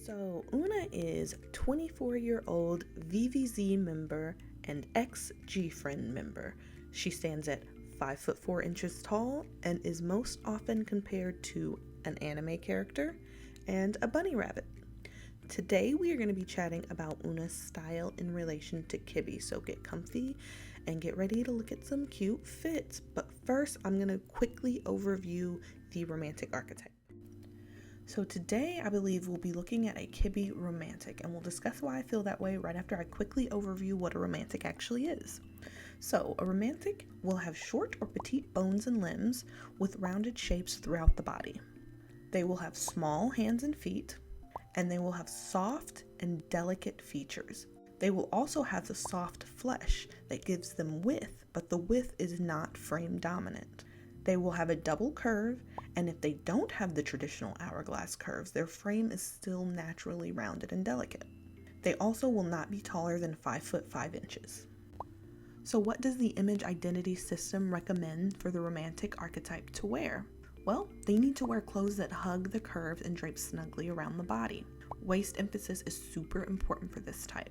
So Eunha is 24-year-old VVZ member and ex-G-Friend member. She stands at 5 foot 4 inches tall and is most often compared to an anime character and a bunny rabbit. Today we are going to be chatting about Eunha's style in relation to Kibbe, so get comfy and get ready to look at some cute fits. But first I'm going to quickly overview the romantic archetype. So today I believe we'll be looking at a Kibbe Romantic, and we'll discuss why I feel that way right after I quickly overview what a romantic actually is. So a romantic will have short or petite bones and limbs with rounded shapes throughout the body. They will have small hands and feet, and they will have soft and delicate features. They will also have the soft flesh that gives them width, but the width is not frame dominant. They will have a double curve, and if they don't have the traditional hourglass curves, their frame is still naturally rounded and delicate. They also will not be taller than 5 foot 5 inches. So what does the image identity system recommend for the romantic archetype to wear? Well, they need to wear clothes that hug the curves and drape snugly around the body. Waist emphasis is super important for this type.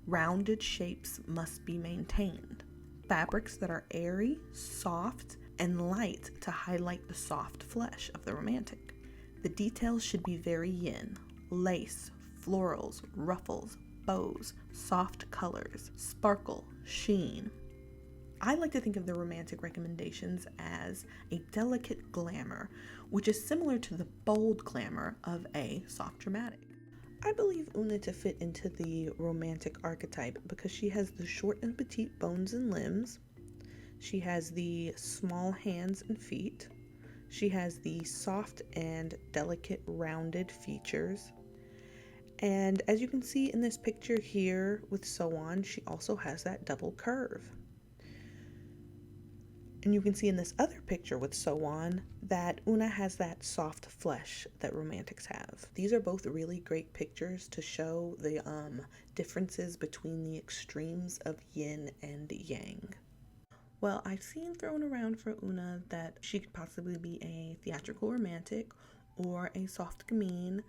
Rounded shapes must be maintained. Fabrics that are airy, soft, and light to highlight the soft flesh of the romantic. The details should be very yin: lace, florals, ruffles, bows, soft colors, sparkle, sheen. I like to think of the romantic recommendations as a delicate glamour, which is similar to the bold glamour of a soft dramatic. I believe Eunha to fit into the romantic archetype because she has the short and petite bones and limbs. She has the small hands and feet. She has the soft and delicate rounded features. And as you can see in this picture here with So-won, she also has that double curve. And you can see in this other picture with So-won that Eunha has that soft flesh that romantics have. These are both really great pictures to show the differences between the extremes of yin and yang. Well, I've seen thrown around for Eunha that she could possibly be a theatrical romantic or a soft gamine,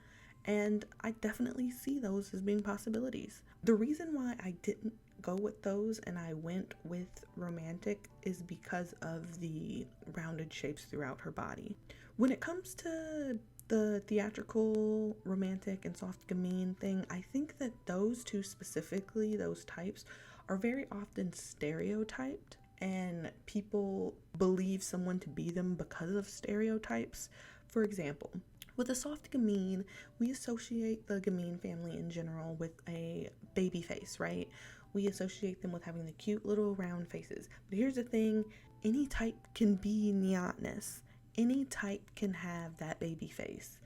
and I definitely see those as being possibilities. The reason why I didn't go with those and I went with romantic is because of the rounded shapes throughout her body. When it comes to the theatrical, romantic, and soft gamine thing, I think that those two specifically, those types, are very often stereotyped. And people believe someone to be them because of stereotypes. For example, with a soft gamine, we associate the gamine family in general with a baby face, right? We associate them with having the cute little round faces. But here's the thing, any type can be neotness. Any type can have that baby face.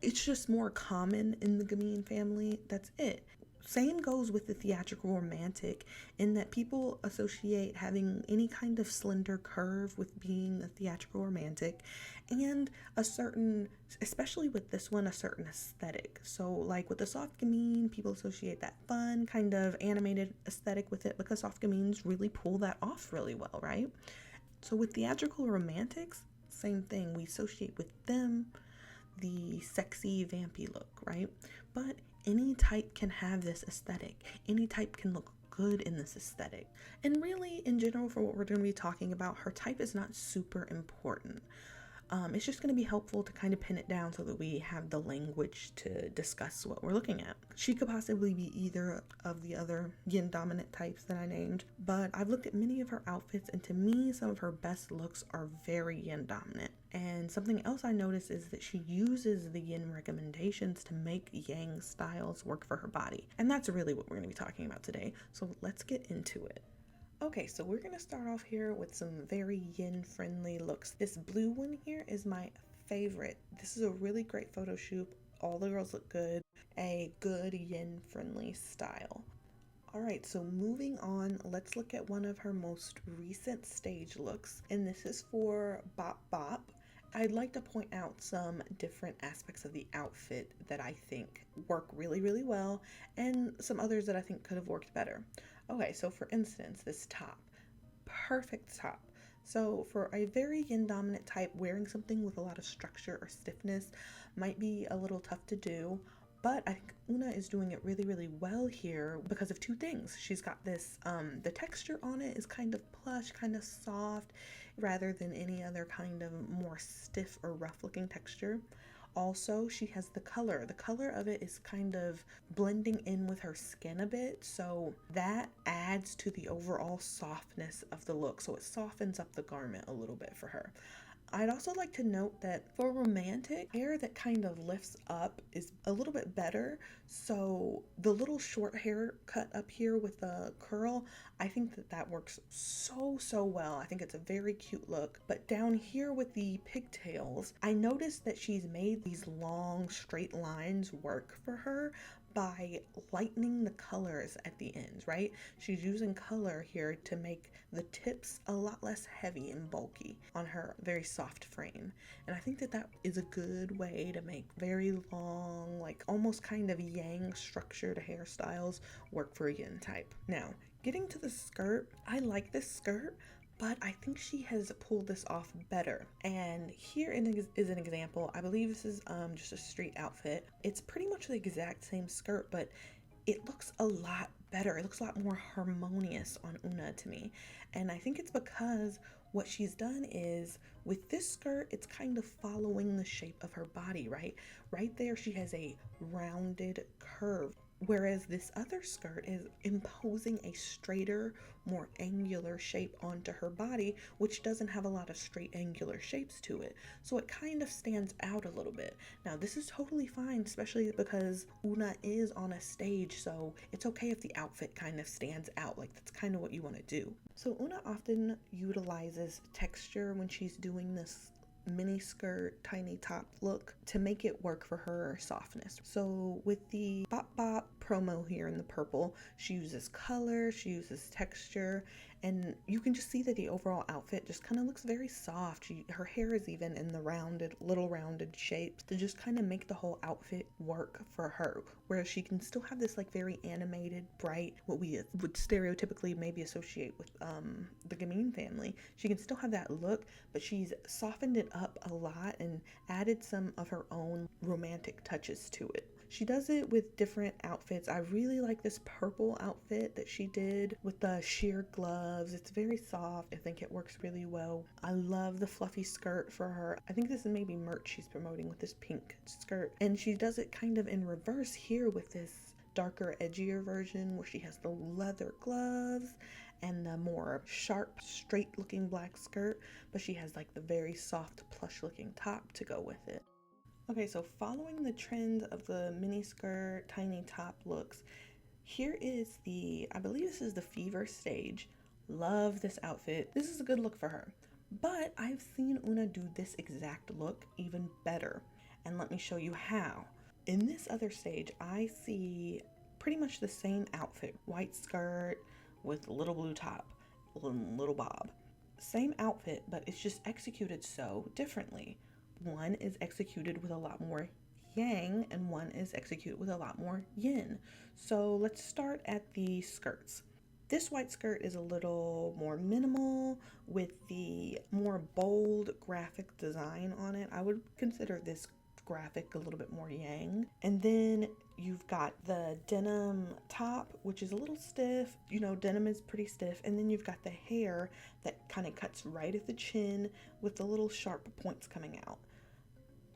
It's just more common in the gamine family, that's it. Same goes with the theatrical romantic in that people associate having any kind of slender curve with being a theatrical romantic and a certain, especially with this one, a certain aesthetic. So like with the soft gamine, people associate that fun kind of animated aesthetic with it because soft gamines really pull that off really well, right? So with theatrical romantics, same thing. We associate with them the sexy, vampy look, right? But any type can have this aesthetic. Any type can look good in this aesthetic. And really, in general, for what we're going to be talking about, her type is not super important. It's just going to be helpful to kind of pin it down so that we have the language to discuss what we're looking at. She could possibly be either of the other yin dominant types that I named, but I've looked at many of her outfits, and to me, some of her best looks are very yin dominant. And something else I noticed is that she uses the yin recommendations to make yang styles work for her body. And that's really what we're going to be talking about today. So let's get into it. Okay, so we're going to start off here with some very yin-friendly looks. This blue one here is my favorite. This is a really great photo shoot. All the girls look good. A good yin-friendly style. Alright, so moving on, let's look at one of her most recent stage looks. And this is for Bop Bop. I'd like to point out some different aspects of the outfit that I think work really, really well, and some others that I think could have worked better. Okay, so for instance, this top. Perfect top. So for a very yin dominant type, wearing something with a lot of structure or stiffness might be a little tough to do, But I think Eunha is doing it really, really well here because of two things. She's got this, the texture on it is kind of plush, kind of soft, rather than any other kind of more stiff or rough looking texture. Also, she has the color. The color of it is kind of blending in with her skin a bit, so that adds to the overall softness of the look. So it softens up the garment a little bit for her. I'd also like to note that for romantic, hair that kind of lifts up is a little bit better. So the little short haircut up here with the curl, I think that works so well. I think it's a very cute look. But down here with the pigtails, I noticed that she's made these long straight lines work for her by lightening the colors at the ends, right? She's using color here to make the tips a lot less heavy and bulky on her very soft frame. And I think that is a good way to make very long, like almost kind of yang structured hairstyles work for a yin type. Now, getting to the skirt, I like this skirt, but I think she has pulled this off better. And here is an example. I believe this is just a street outfit. It's pretty much the exact same skirt, but it looks a lot better. It looks a lot more harmonious on Eunha to me. And I think it's because what she's done is with this skirt, it's kind of following the shape of her body, right? Right there, she has a rounded curve. Whereas this other skirt is imposing a straighter, more angular shape onto her body, which doesn't have a lot of straight angular shapes to it. So it kind of stands out a little bit. Now this is totally fine, especially because Eunha is on a stage, so it's okay if the outfit kind of stands out. Like that's kind of what you want to do. So Eunha often utilizes texture when she's doing this mini skirt, tiny top look to make it work for her softness. So with the Bop Bop promo here in the purple, she uses color, she uses texture, and you can just see that the overall outfit just kind of looks very soft. Her hair is even in the little rounded shapes to just kind of make the whole outfit work for her, whereas she can still have this like very animated, bright, what we would stereotypically maybe associate with the Gamine family. She can still have that look, but she's softened it up a lot and added some of her own romantic touches to it. She does it with different outfits. I really like this purple outfit that she did with the sheer gloves. It's very soft. I think it works really well. I love the fluffy skirt for her. I think this is maybe merch she's promoting with this pink skirt. And she does it kind of in reverse here with this darker, edgier version where she has the leather gloves and the more sharp, straight looking black skirt, but she has like the very soft, plush looking top to go with it. Okay, so following the trend of the mini skirt, tiny top looks, here is I believe this is the Fever stage. Love this outfit. This is a good look for her. But I've seen Eunha do this exact look even better. And let me show you how. In this other stage, I see pretty much the same outfit. White skirt with little blue top, little bob. Same outfit, but it's just executed so differently. One is executed with a lot more yang and one is executed with a lot more yin. So let's start at the skirts. This white skirt is a little more minimal with the more bold graphic design on it. I would consider this graphic a little bit more yang. And then you've got the denim top, which is a little stiff. You know, denim is pretty stiff. And then you've got the hair that kind of cuts right at the chin with the little sharp points coming out.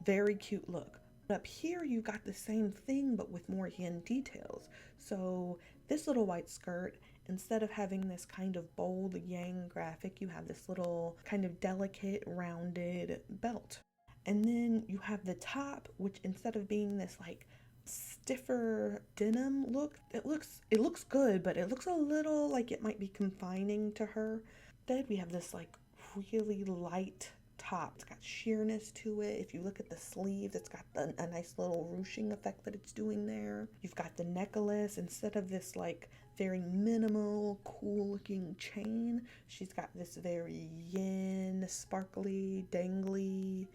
Very cute look. Up here you got the same thing but with more yin details. So this little white skirt, instead of having this kind of bold yang graphic, you have this little kind of delicate rounded belt. And then you have the top, which instead of being this like stiffer denim look, it looks good, but it looks a little like it might be confining to her. Instead we have this like really light top. It's got sheerness to it. If you look at the sleeves, it's got a nice little ruching effect that it's doing there. You've got the necklace. Instead of this like very minimal, cool looking chain, she's got this very yin, sparkly, dangly,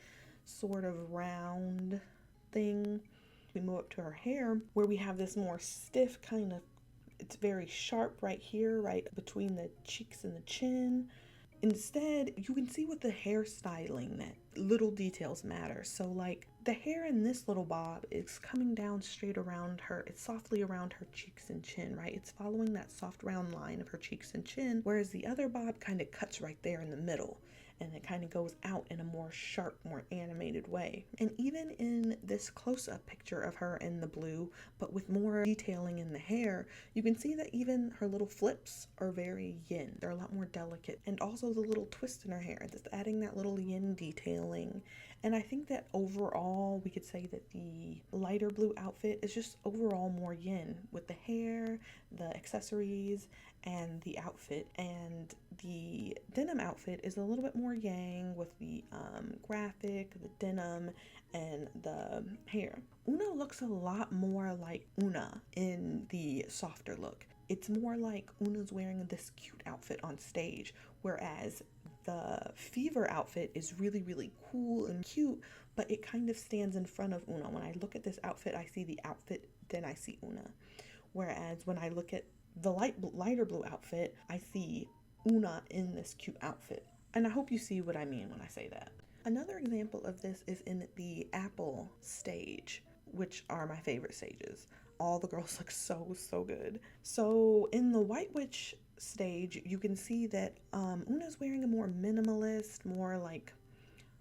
sort of round thing. We move up to her hair where we have this more stiff kind of, it's very sharp right here, right between the cheeks and the chin. Instead, you can see with the hairstyling that little details matter. So like the hair in this little bob is coming down straight around her. It's softly around her cheeks and chin, right? It's following that soft round line of her cheeks and chin, whereas the other bob kind of cuts right there in the middle. And it kind of goes out in a more sharp, more animated way. And even in this close-up picture of her in the blue, but with more detailing in the hair, you can see that even her little flips are very yin. They're a lot more delicate. And also the little twist in her hair, just adding that little yin detailing. And I think that overall, we could say that the lighter blue outfit is just overall more yin with the hair, the accessories, and the outfit. And the denim outfit is a little bit more yang with the graphic, the denim, and the hair. Eunha looks a lot more like Eunha in the softer look. It's more like Eunha's wearing this cute outfit on stage, whereas the Fever outfit is really, really cool and cute, but it kind of stands in front of Eunha. When I look at this outfit, I see the outfit, then I see Eunha. Whereas when I look at the lighter blue outfit, I see Eunha in this cute outfit. And I hope you see what I mean when I say that. Another example of this is in the Apple stage, which are my favorite stages. All the girls look so good. So in the White Witch stage, you can see that Eunha's wearing a more minimalist, more like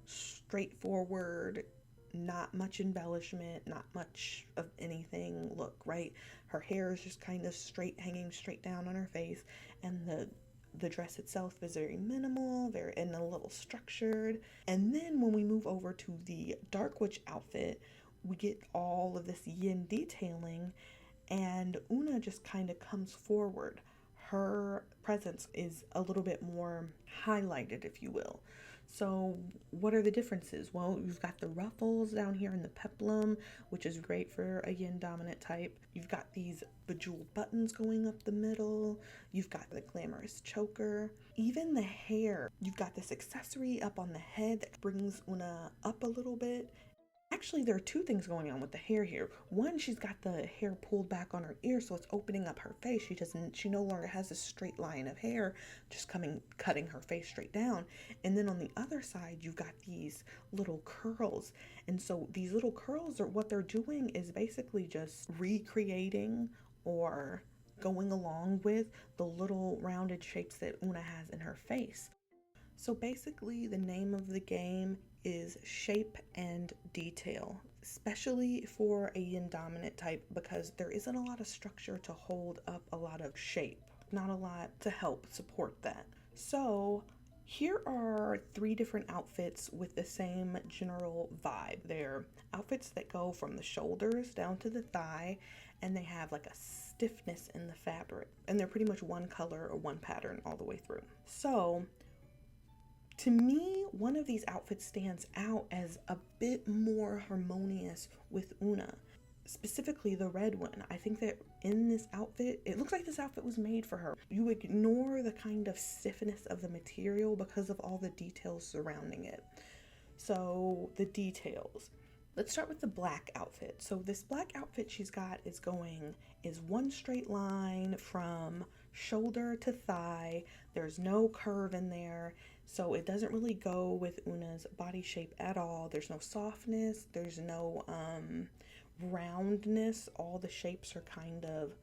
straightforward, not much embellishment, not much of anything look, right? Her hair is just kind of straight, hanging straight down on her face, and the dress itself is very minimal, very and a little structured. And then when we move over to the Dark Witch outfit, we get all of this yin detailing, and Eunha just kind of comes forward. Her presence is a little bit more highlighted, if you will. So what are the differences? Well, you've got the ruffles down here in the peplum, which is great for a yin dominant type. You've got these bejeweled buttons going up the middle. You've got the glamorous choker. Even the hair, you've got this accessory up on the head that brings Eunha up a little bit. Actually, there are two things going on with the hair here. One, she's got the hair pulled back on her ear, so it's opening up her face. She no longer has a straight line of hair just cutting her face straight down. And then on the other side, you've got these little curls. And so these little curls are what they're doing is basically just recreating or going along with the little rounded shapes that Eunha has in her face. So basically, the name of the game is shape and detail, especially for a yin dominant type, because there isn't a lot of structure to hold up a lot of shape, not a lot to help support that. So here are 3 different outfits with the same general vibe. They're outfits that go from the shoulders down to the thigh, and they have like a stiffness in the fabric, and they're pretty much one color or one pattern all the way through. So to me, one of these outfits stands out as a bit more harmonious with Eunha, specifically the red one. I think that in this outfit, it looks like this outfit was made for her. You ignore the kind of stiffness of the material because of all the details surrounding it. So the details. Let's start with the black outfit. So this black outfit she's got is one straight line from shoulder to thigh. There's no curve in there. So it doesn't really go with Eunha's body shape at all. There's no softness. There's no roundness. All the shapes are kind of,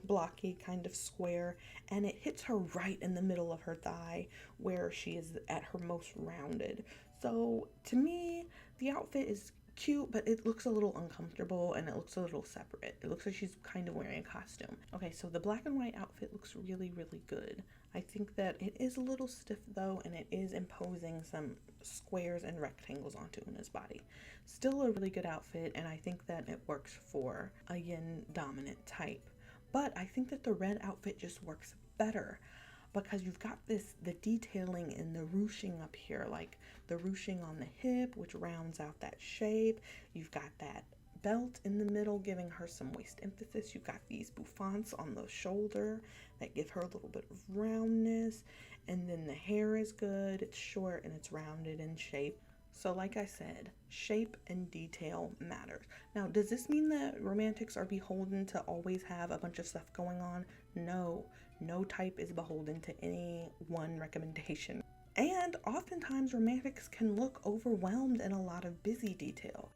blocky, kind of square. And it hits her right in the middle of her thigh where she is at her most rounded. So to me, the outfit is cute, but it looks a little uncomfortable and it looks a little separate. It looks like she's kind of wearing a costume. Okay, so the black and white outfit looks really, really good. I think that it is a little stiff though, and it is imposing some squares and rectangles onto Eunha's body. Still a really good outfit, and I think that it works for a yin dominant type. But I think that the red outfit just works better, because you've got the detailing in the ruching up here, like the ruching on the hip, which rounds out that shape. You've got that belt in the middle giving her some waist emphasis. You've got these bouffants on the shoulder that give her a little bit of roundness. And then the hair is good. It's short and it's rounded in shape. So like I said, shape and detail matters. Now, does this mean that romantics are beholden to always have a bunch of stuff going on? No. No type is beholden to any one recommendation. And oftentimes romantics can look overwhelmed in a lot of busy detail.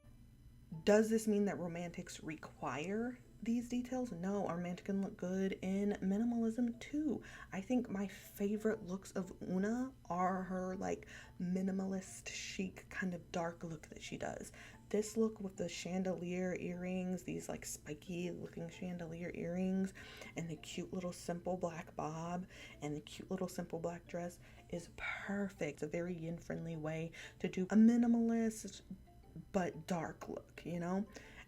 Does this mean that romantics require these details? No, a romantic can look good in minimalism too. I think my favorite looks of Eunha are her like minimalist chic kind of dark look that she does. This look with the chandelier earrings, these like spiky looking chandelier earrings, and the cute little simple black bob and the cute little simple black dress is perfect. It's a very yin friendly way to do a minimalist but dark look, you know?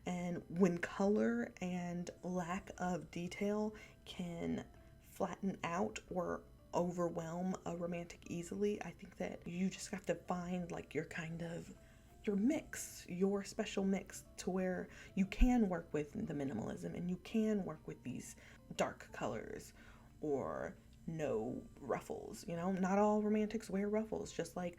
And when color and lack of detail can flatten out or overwhelm a romantic easily, I think that you just have to find like your kind of your mix, your special mix to where you can work with the minimalism and you can work with these dark colors or no ruffles, you know? Not all romantics wear ruffles, just like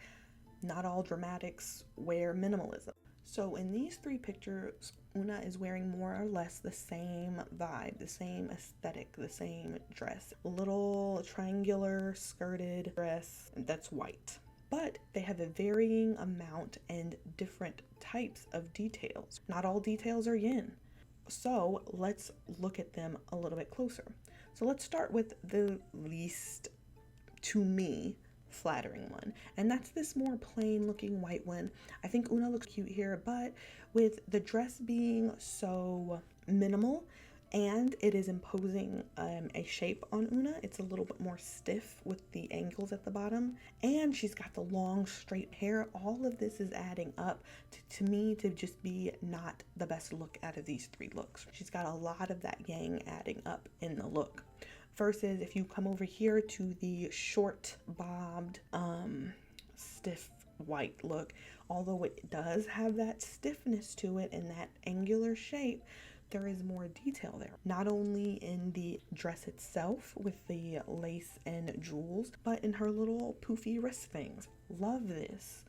not all dramatics wear minimalism. So in these three pictures, Eunha is wearing more or less the same vibe, the same aesthetic, the same dress. A little triangular skirted dress that's white. But they have a varying amount and different types of details. Not all details are yin. So let's look at them a little bit closer. So let's start with the least, to me, flattering one, and that's this more plain looking white one. I think Eunha looks cute here, but with the dress being so minimal and it is imposing a shape on Eunha, it's a little bit more stiff with the angles at the bottom, and she's got the long straight hair. All of this is adding up to me to just be not the best look out of these three looks. She's got a lot of that yang adding up in the look. Versus if you come over here to the short bobbed stiff white look, although it does have that stiffness to it and that angular shape, there is more detail there. Not only in the dress itself with the lace and jewels, but in her little poofy wrist things. Love this.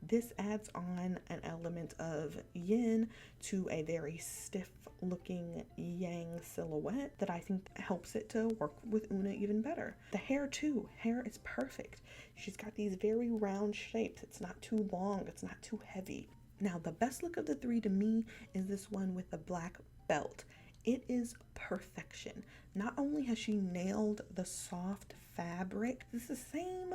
This adds on an element of yin to a very stiff looking yang silhouette that I think helps it to work with Eunha even better. The hair too, hair is perfect. She's got these very round shapes. It's not too long, it's not too heavy. Now the best look of the three to me is this one with the black belt. It is perfection. Not only has she nailed the soft fabric, it's the same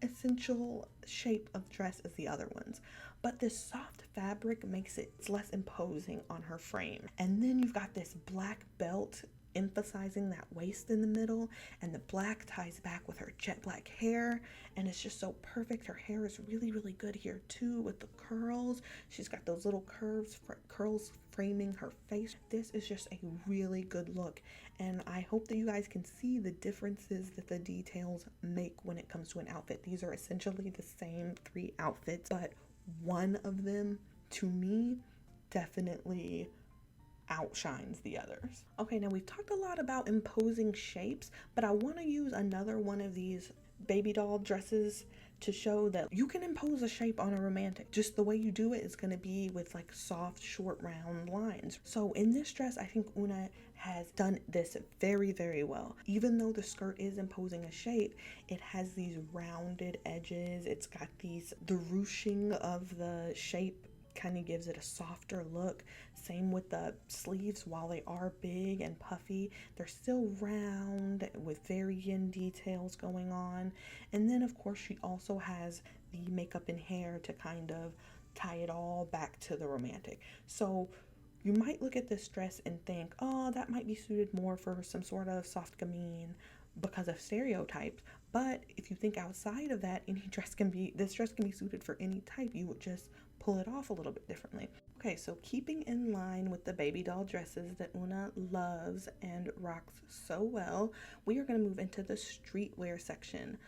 essential shape of dress as the other ones, but this soft fabric makes it less imposing on her frame. And then you've got this black belt emphasizing that waist in the middle, and the black ties back with her jet black hair, and it's just so perfect. Her hair is really good here too with the curls. She's got those little curls framing her face. This is just a really good look, and I hope that you guys can see the differences that the details make when it comes to an outfit. These are essentially the same three outfits, but one of them to me definitely outshines the others. Okay, now we've talked a lot about imposing shapes, but I want to use another one of these baby doll dresses to show that you can impose a shape on a romantic. Just the way you do it is going to be with like soft, short, round lines. So in this dress, I think Eunha has done this very well. Even though the skirt is imposing a shape, it has these rounded edges. It's got the ruching of the shape kind of gives it a softer look. Same with the sleeves. While they are big and puffy, they're still round with very yin details going on. And then of course she also has the makeup and hair to kind of tie it all back to the romantic. So you might look at this dress and think, oh, that might be suited more for some sort of soft gamine because of stereotypes. But if you think outside of that, this dress can be suited for any type. You would just pull it off a little bit differently. Okay, so keeping in line with the baby doll dresses that Eunha loves and rocks so well, we are going to move into the streetwear section.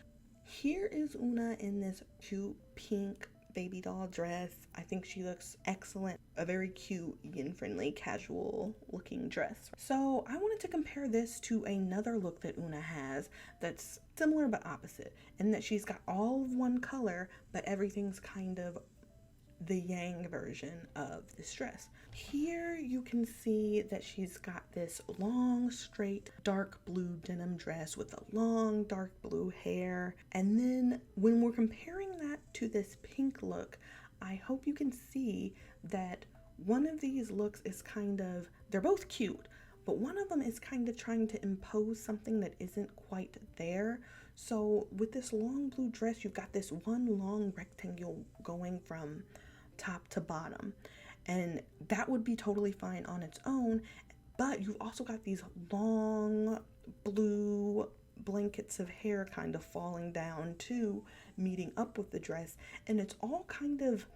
Here is Eunha in this cute pink baby doll dress. I think she looks excellent. A very cute, yin-friendly, casual looking dress. So I wanted to compare this to another look that Eunha has that's similar but opposite, in that she's got all of one color, but everything's kind of the yang version of this dress. Here you can see that she's got this long, straight, dark blue denim dress with a long, dark blue hair. And then when we're comparing that to this pink look, I hope you can see that one of these looks is kind of, they're both cute, but one of them is kind of trying to impose something that isn't quite there. So with this long blue dress, you've got this one long rectangle going from top to bottom, and that would be totally fine on its own, but you've also got these long blue blankets of hair kind of falling down too, meeting up with the dress, and it's all kind of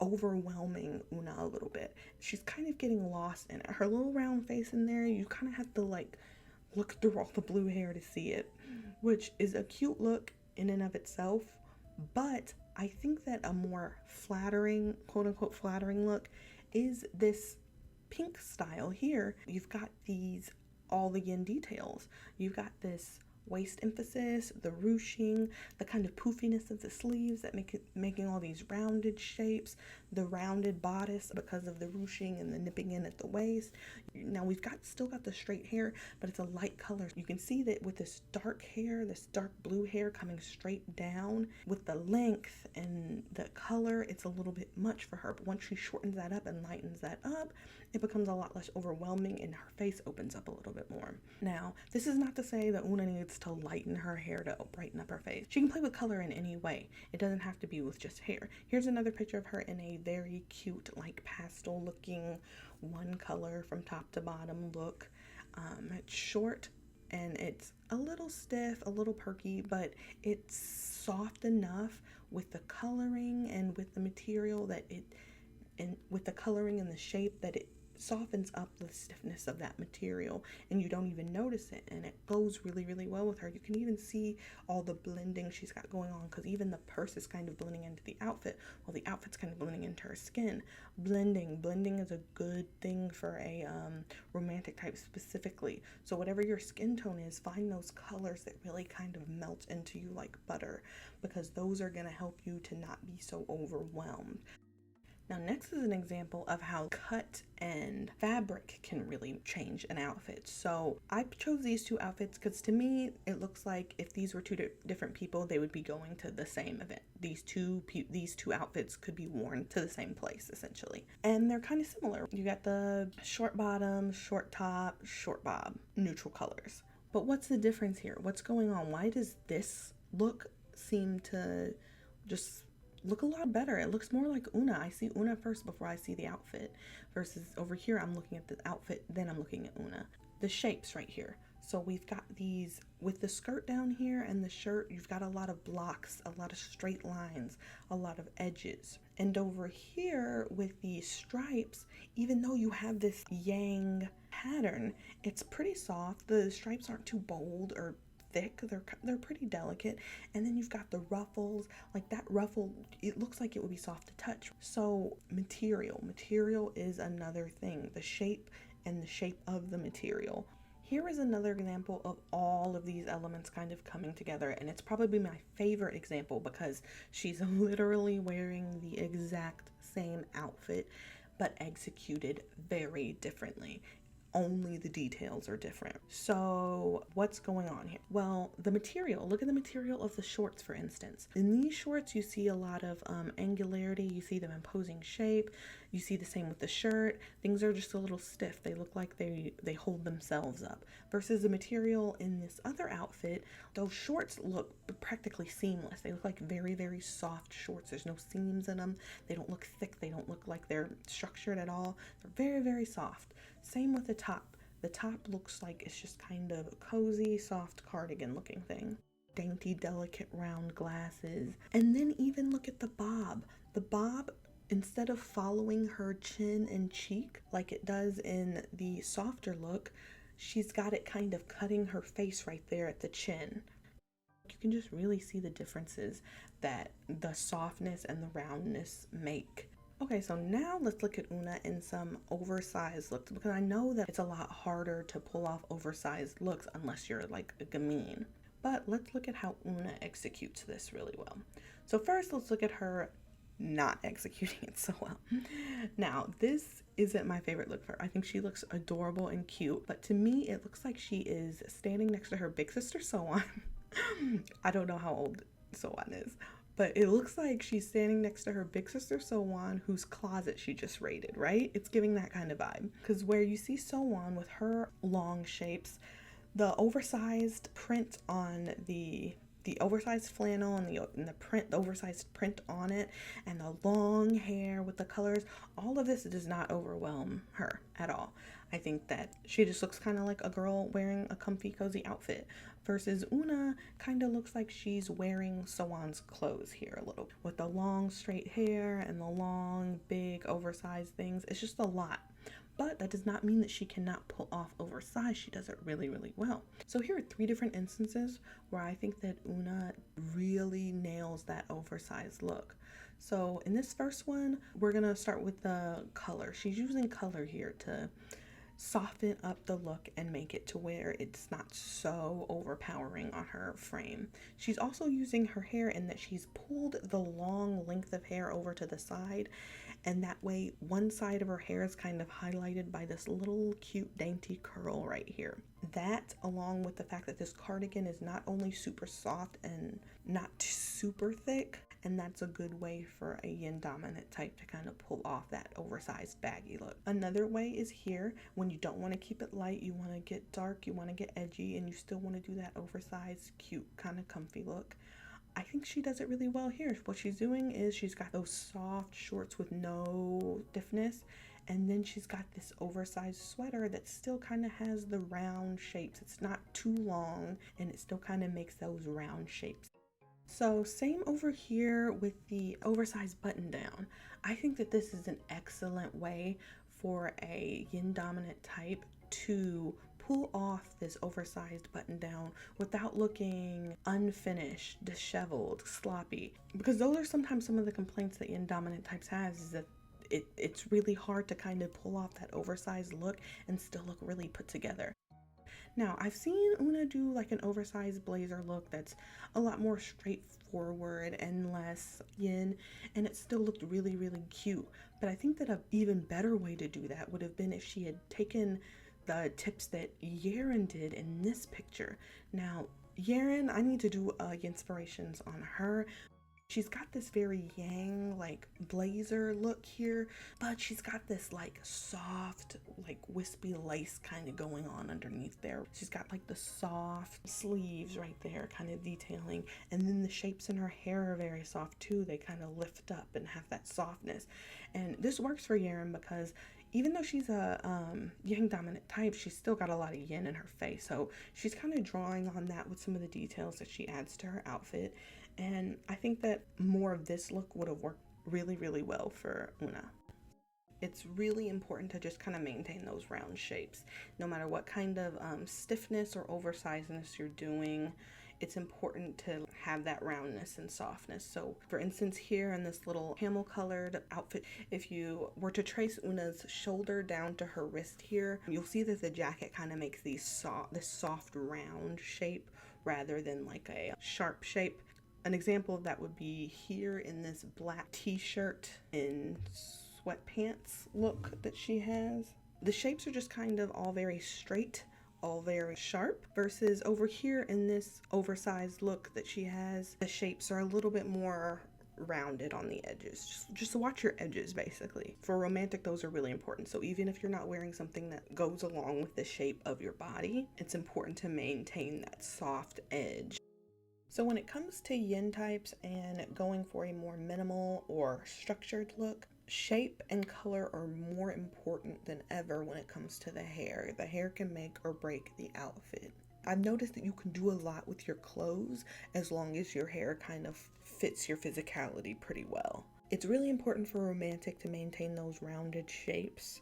overwhelming Eunha a little bit. She's kind of getting lost in it. Her little round face in there, you kind of have to like look through all the blue hair to see it, which is a cute look in and of itself, but I think that a more flattering, quote unquote flattering look is this pink style here. You've got these, all the yin details. You've got this waist emphasis, the ruching, the kind of poofiness of the sleeves that making all these rounded shapes, the rounded bodice because of the ruching and the nipping in at the waist. Now we've still got the straight hair, but it's a light color. You can see that with this dark hair, this dark blue hair coming straight down, with the length and the color, it's a little bit much for her. But once she shortens that up and lightens that up, it becomes a lot less overwhelming and her face opens up a little bit more. Now, this is not to say that Eunha needs to lighten her hair to brighten up her face. She can play with color in any way. It doesn't have to be with just hair. Here's another picture of her in a very cute, like pastel looking, one color from top to bottom look. It's short and it's a little stiff, a little perky, but it's soft enough with the coloring and with the material that with the coloring and the shape that it softens up the stiffness of that material and you don't even notice it, and it goes really, really well with her. You can even see all the blending she's got going on, because even the purse is kind of blending into the outfit while the outfit's kind of blending into her skin. Blending is a good thing for a romantic type specifically. So whatever your skin tone is, find those colors that really kind of melt into you like butter, because those are going to help you to not be so overwhelmed. Now next is an example of how cut and fabric can really change an outfit. So I chose these two outfits because to me it looks like if these were two different people, they would be going to the same event. These two outfits could be worn to the same place essentially, and they're kind of similar. You got the short bottom, short top, short bob, neutral colors. But what's the difference here? What's going on? Why does this look seem to just look a lot better? It looks more like Eunha. I see Eunha first before I see the outfit, versus over here I'm looking at the outfit, then I'm looking at Eunha. The shapes right here. So we've got these with the skirt down here and the shirt, you've got a lot of blocks, a lot of straight lines, a lot of edges. And over here with these stripes, even though you have this yang pattern, it's pretty soft. The stripes aren't too bold or thick, they're pretty delicate. And then you've got the ruffles, like that ruffle, it looks like it would be soft to touch. So material is another thing, the shape and the shape of the material. Here is another example of all of these elements kind of coming together, and it's probably my favorite example because she's literally wearing the exact same outfit but executed very differently. Only the details are different. So what's going on here? Well, the material, look at the material of the shorts, for instance. In these shorts, you see a lot of angularity. You see them imposing shape. You see the same with the shirt. Things are just a little stiff. They look like they hold themselves up. Versus the material in this other outfit, those shorts look practically seamless. They look like very, very soft shorts. There's no seams in them. They don't look thick. They don't look like they're structured at all. They're very, very soft. Same with the top. The top looks like it's just kind of a cozy, soft cardigan looking thing. Dainty, delicate, round glasses. And then even look at the bob. The bob, instead of following her chin and cheek like it does in the softer look, she's got it kind of cutting her face right there at the chin. You can just really see the differences that the softness and the roundness make. Okay, so now let's look at Eunha in some oversized looks, because I know that it's a lot harder to pull off oversized looks unless you're like a gamine. But let's look at how Eunha executes this really well. So first, let's look at her not executing it so well. Now, this isn't my favorite look for her. I think she looks adorable and cute, but to me, it looks like she is standing next to her big sister, Soan. I don't know how old Soan is, but it looks like she's standing next to her big sister Soan, whose closet she just raided, right? It's giving that kind of vibe. Because where you see Soan with her long shapes, the oversized print on the oversized flannel and the oversized print on it, and the long hair with the colors, all of this does not overwhelm her at all. I think that she just looks kind of like a girl wearing a comfy, cozy outfit, versus Eunha kind of looks like she's wearing Soan's clothes here a little, with the long straight hair and the long, big, oversized things. It's just a lot. But that does not mean that she cannot pull off oversized. She does it really, really well. So here are 3 different instances where I think that Eunha really nails that oversized look. So in this first one, we're going to start with the color. She's using color here to soften up the look and make it to where it's not so overpowering on her frame. She's also using her hair in that she's pulled the long length of hair over to the side, and that way one side of her hair is kind of highlighted by this little cute dainty curl right here. That, along with the fact that this cardigan is not only super soft and not super thick, and that's a good way for a yin dominant type to kind of pull off that oversized baggy look. Another way is here, when you don't want to keep it light, you want to get dark, you want to get edgy, and you still want to do that oversized, cute, kind of comfy look. I think she does it really well here. What she's doing is she's got those soft shorts with no stiffness, and then she's got this oversized sweater that still kind of has the round shapes. It's not too long, and it still kind of makes those round shapes. So same over here with the oversized button down. I think that this is an excellent way for a yin dominant type to pull off this oversized button down without looking unfinished, disheveled, sloppy. Because those are sometimes some of the complaints that yin dominant types has, is that it's really hard to kind of pull off that oversized look and still look really put together. Now, I've seen Eunha do like an oversized blazer look that's a lot more straightforward and less yin, and it still looked really, really cute. But I think that an even better way to do that would have been if she had taken the tips that Yeren did in this picture. Now, Yeren, I need to do Yinspirations on her. She's got this very yang, like blazer look here, but she's got this like soft, like wispy lace kind of going on underneath there. She's got like the soft sleeves right there, kind of detailing, and then the shapes in her hair are very soft too. They kind of lift up and have that softness. And this works for Yeren because even though she's a yang dominant type, she's still got a lot of yin in her face. So she's kind of drawing on that with some of the details that she adds to her outfit. And I think that more of this look would have worked really, really well for Eunha. It's really important to just kind of maintain those round shapes. No matter what kind of stiffness or oversizedness you're doing, it's important to have that roundness and softness. So for instance, here in this little camel colored outfit, if you were to trace Eunha's shoulder down to her wrist here, you'll see that the jacket kind of makes this soft round shape rather than like a sharp shape. An example of that would be here in this black t-shirt and sweatpants look that she has. The shapes are just kind of all very straight, all very sharp, versus over here in this oversized look that she has, the shapes are a little bit more rounded on the edges. Just watch your edges, basically. For romantic, those are really important. So even if you're not wearing something that goes along with the shape of your body, it's important to maintain that soft edge. So when it comes to yin types and going for a more minimal or structured look, shape and color are more important than ever when it comes to the hair. The hair can make or break the outfit. I've noticed that you can do a lot with your clothes as long as your hair kind of fits your physicality pretty well. It's really important for romantic to maintain those rounded shapes.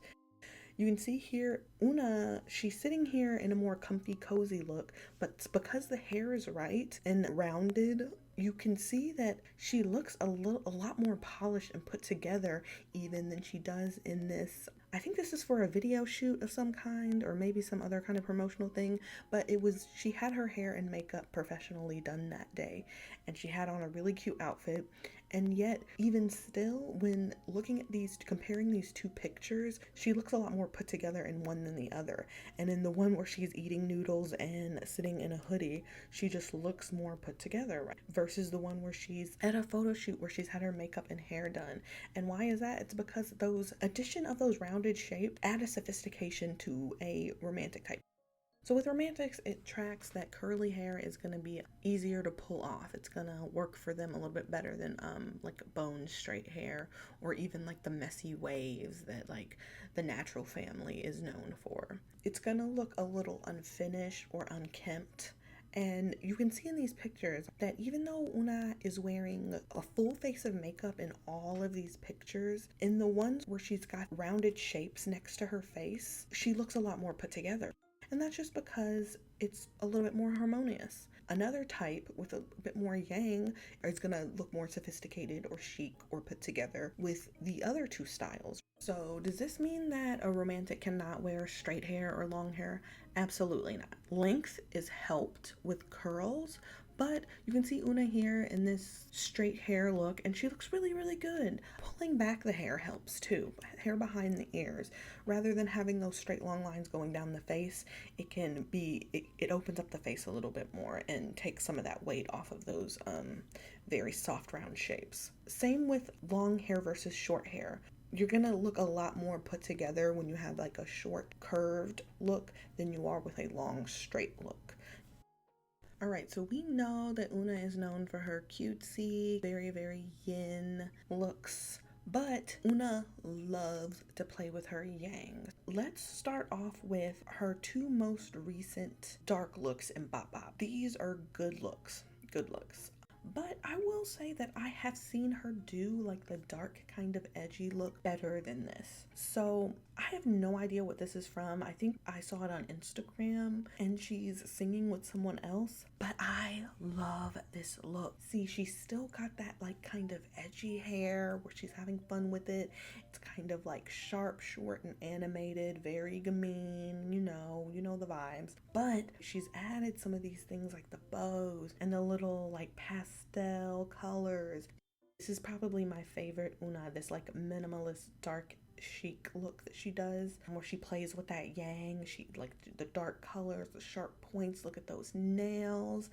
You can see here, Eunha, she's sitting here in a more comfy, cozy look, but because the hair is right and rounded, you can see that she looks a lot more polished and put together even than she does in this. I think this is for a video shoot of some kind, or maybe some other kind of promotional thing, but she had her hair and makeup professionally done that day, and she had on a really cute outfit, And yet, even still, when looking at these, comparing these two pictures, she looks a lot more put together in one than the other. And in the one where she's eating noodles and sitting in a hoodie, she just looks more put together, right? Versus the one where she's at a photo shoot where she's had her makeup and hair done. And why is that? It's because those addition of those rounded shapes add a sophistication to a romantic type. So with romantics, it tracks that curly hair is going to be easier to pull off. It's going to work for them a little bit better than like bone straight hair, or even like the messy waves that like the natural family is known for. It's going to look a little unfinished or unkempt. And you can see in these pictures that even though Eunha is wearing a full face of makeup in all of these pictures, in the ones where she's got rounded shapes next to her face, she looks a lot more put together. And that's just because it's a little bit more harmonious. Another type with a bit more yang is going to look more sophisticated or chic or put together with the other two styles. So does this mean that a romantic cannot wear straight hair or long hair? Absolutely not. Length is helped with curls, but you can see Eunha here in this straight hair look, and she looks really, really good. Pulling back the hair helps too, hair behind the ears. Rather than having those straight long lines going down the face, it opens up the face a little bit more and takes some of that weight off of those very soft round shapes. Same with long hair versus short hair. You're gonna look a lot more put together when you have like a short curved look than you are with a long straight look. Alright, so we know that Eunha is known for her cutesy, very, very yin looks, but Eunha loves to play with her yang. Let's start off with her two most recent dark looks in Bop Bop. These are good looks, good looks. But I will say that I have seen her do like the dark kind of edgy look better than this. So I have no idea what this is from. I think I saw it on Instagram and she's singing with someone else. But I love this look. See, she's still got that like kind of edgy hair where she's having fun with it. It's kind of like sharp, short, and animated, very gamine, you know the vibes. But she's added some of these things like the bows and the little like pastel colors. This is probably my favorite Eunha, this like minimalist dark chic look that she does, where she plays with that yang. She like the dark colors, the sharp points. Look at those nails.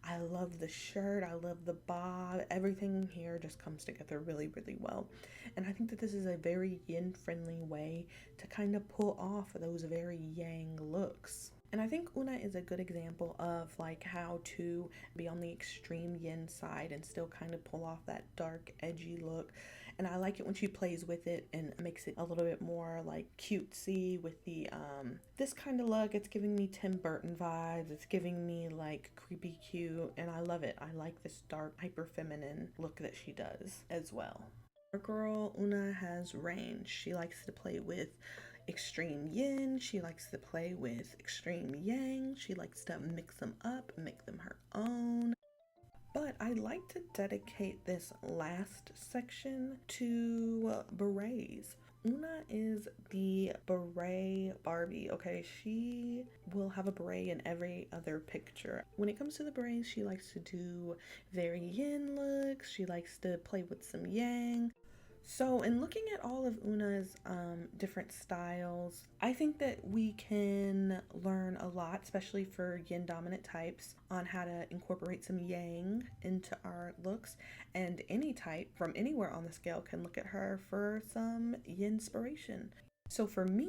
I love the shirt, I love the bob. Everything here just comes together really, really well. And I think that this is a very yin friendly way to kind of pull off those very yang looks. And I think Eunha is a good example of like how to be on the extreme yin side and still kind of pull off that dark edgy look. And I like it when she plays with it and makes it a little bit more like cutesy with the this kind of look. It's giving me Tim Burton vibes. It's giving me like creepy cute, and I love it. I like this dark hyper feminine look that she does as well. Our girl Eunha has range. She likes to play with extreme yin, she likes to play with extreme yang, she likes to mix them up, make them her own. But I'd like to dedicate this last section to berets. Eunha is the beret Barbie, okay? She will have a beret in every other picture. When it comes to the berets, she likes to do very yin looks, she likes to play with some yang. So in looking at all of Eunha's different styles, I think that we can learn a lot, especially for yin dominant types, on how to incorporate some yang into our looks. And any type from anywhere on the scale can look at her for some yinspiration. So for me,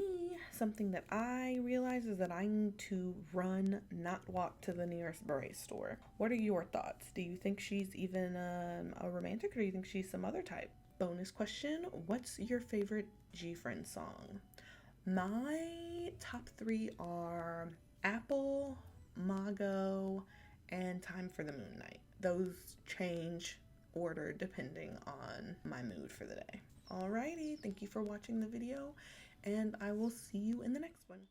something that I realize is that I need to run, not walk to the nearest beret store. What are your thoughts? Do you think she's even a romantic, or do you think she's some other type? Bonus question, what's your favorite G-Friend song? My top 3 are Apple, Mago, and Time for the Moon Night. Those change order depending on my mood for the day. Alrighty, thank you for watching the video, and I will see you in the next one.